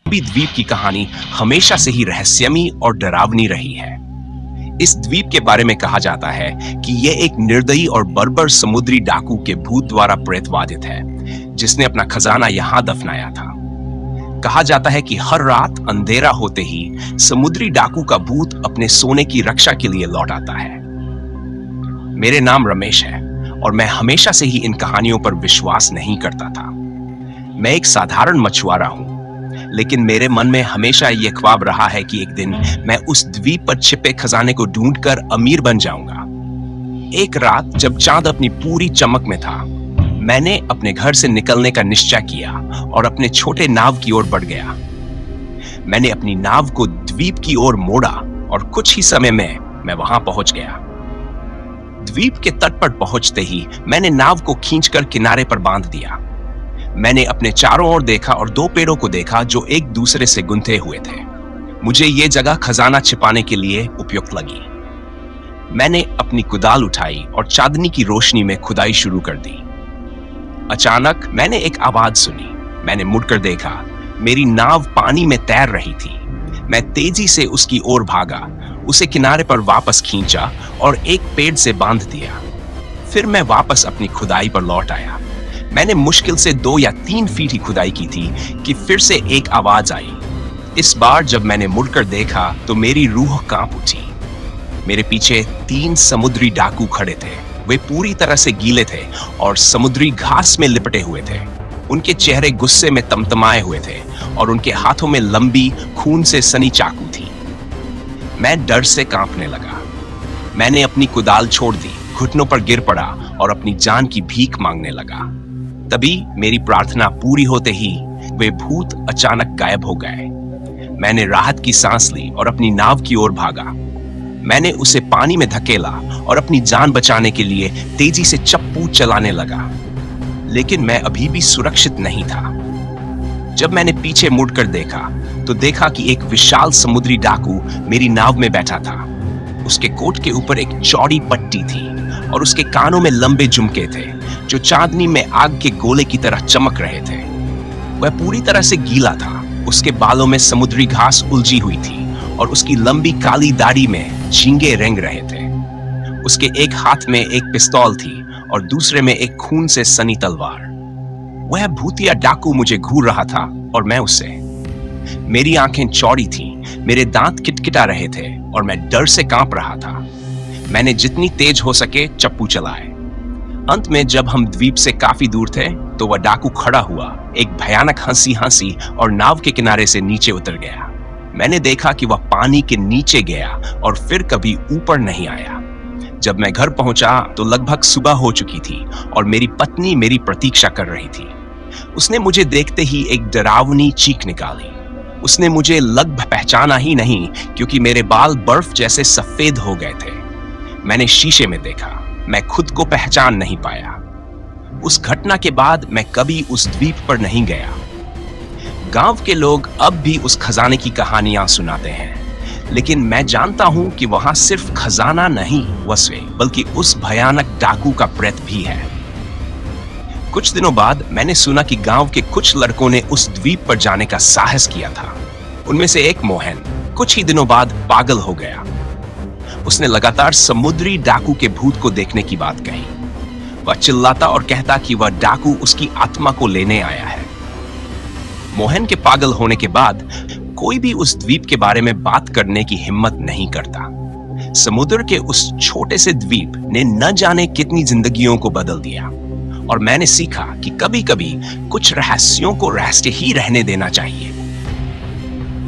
भी द्वीप की कहानी हमेशा से ही रहस्यमयी और डरावनी रही है। इस द्वीप के बारे में कहा जाता है कि यह एक निर्दयी और बर्बर समुद्री डाकू के भूत द्वारा प्रेतवादित है, जिसने अपना खजाना यहां दफनाया था। कहा जाता है कि हर रात अंधेरा होते ही समुद्री डाकू का भूत अपने सोने की रक्षा के लिए लौट आता है। मेरे नाम रमेश है और मैं हमेशा से ही इन कहानियों पर विश्वास नहीं करता था। मैं एक साधारण मछुआरा हूं, लेकिन मेरे मन में हमेशा यह ख्वाब रहा है कि एक दिन मैं उस द्वीप पर छिपे खजाने को ढूंढकर अमीर बन जाऊंगा। एक रात जब चांद अपनी पूरी चमक में था, मैंने अपने घर से निकलने का निश्चय किया और अपने छोटे नाव की ओर बढ़ गया। मैंने अपनी नाव को द्वीप की ओर मोड़ा और कुछ ही समय में मैं वहां पहुंच गया। द्वीप के तट पर पहुंचते ही मैंने नाव को खींचकर किनारे पर बांध दिया। मैंने अपने चारों ओर देखा और दो पेड़ों को देखा जो एक दूसरे से गुंथे हुए थे। मुझे ये जगह खजाना छिपाने के लिए उपयुक्त लगी। मैंने अपनी कुदाल उठाई और चांदनी की रोशनी में खुदाई शुरू कर दी। अचानक मैंने एक आवाज सुनी। मैंने मुड़कर देखा, मेरी नाव पानी में तैर रही थी। मैं तेजी से उसकी ओर भागा, उसे किनारे पर वापस खींचा और एक पेड़ से बांध दिया। फिर मैं वापस अपनी खुदाई पर लौट आया। मैंने मुश्किल से 2 या 3 फीट ही खुदाई की थी कि फिर से एक आवाज आई। इस बार जब मैंने मुड़कर देखा तो मेरी रूह कांप उठी। मेरे पीछे 3 समुद्री डाकू खड़े थे। वे पूरी तरह से गीले थे और समुद्री घास में लिपटे हुए थे। उनके चेहरे गुस्से में तमतमाए हुए थे और उनके हाथों में लंबी खून से सनी चाकू थी। मैं डर से कांपने लगा। मैंने अपनी कुदाल छोड़ दी, घुटनों पर गिर पड़ा और अपनी जान की भीख मांगने लगा। तभी मेरी प्रार्थना पूरी होते ही वे भूत अचानक गायब हो गए। मैंने राहत की सांस ली और अपनी नाव की ओर भागा। मैंने उसे पानी में धकेला और अपनी जान बचाने के लिए तेजी से चप्पू चलाने लगा, लेकिन मैं अभी भी सुरक्षित नहीं था। जब मैंने पीछे मुड़कर देखा तो देखा कि एक विशाल समुद्री डाकू मेरी नाव में बैठा था। उसके कोट के ऊपर एक चौड़ी पट्टी थी और उसके कानों में लंबे झुमके थे जो चांदनी में आग के गोले की तरह चमक रहे थे। वह पूरी तरह से गीला था। उसके बालों में समुद्री घास उलझी हुई थी और उसकी लंबी काली दाढ़ी में झींगे रेंग रहे थे। उसके एक हाथ में एक पिस्तौल थी और दूसरे में एक खून से सनी तलवार। वह भूतिया डाकू मुझे घूर रहा था और मैं उससे। मेरी आंखें चौड़ी थीं, मेरे दांत किटकिटा रहे थे और मैं डर से कांप रहा था। मैंने जितनी तेज हो सके चप्पू चलाए। अंत में जब हम द्वीप से काफी दूर थे तो वह डाकू खड़ा हुआ, एक भयानक हंसी और नाव के किनारे से नीचे उतर गया। मैंने देखा कि वह पानी के नीचे गया और फिर कभी ऊपर नहीं आया। जब मैं घर पहुंचा तो लगभग सुबह हो चुकी थी और मेरी पत्नी मेरी प्रतीक्षा कर रही थी। उसने मुझे देखते ही एक डरावनी चीख निकाली। उसने मुझे लगभग पहचाना ही नहीं क्योंकि मेरे बाल बर्फ जैसे सफेद हो गए थे। मैंने शीशे में देखा, मैं खुद को पहचान नहीं पाया। उस घटना के बाद मैं कभी उस द्वीप पर नहीं गया। गांव के लोग अब भी उस खजाने की कहानियां सुनाते हैं, लेकिन मैं जानता हूं कि वहां सिर्फ खजाना नहीं वसवे, बल्कि उस भयानक डाकू का प्रेत भी है। कुछ दिनों बाद मैंने सुना कि गांव के कुछ लड़कों ने उस द्वीप पर जाने का साहस किया था। उनमें से एक मोहन कुछ ही दिनों बाद पागल हो गया। उसने लगातार समुद्री डाकू के भूत को देखने की बात कही। वह चिल्लाता और कहता कि वह डाकू उसकी आत्मा को लेने आया है। मोहन के पागल होने के बाद कोई भी उस द्वीप के बारे में बात करने की हिम्मत नहीं करता। समुद्र के उस छोटे से द्वीप ने न जाने कितनी जिंदगियों को बदल दिया और मैंने सीखा कि कभी-कभी कुछ रहस्यों को रहस्य ही रहने देना चाहिए।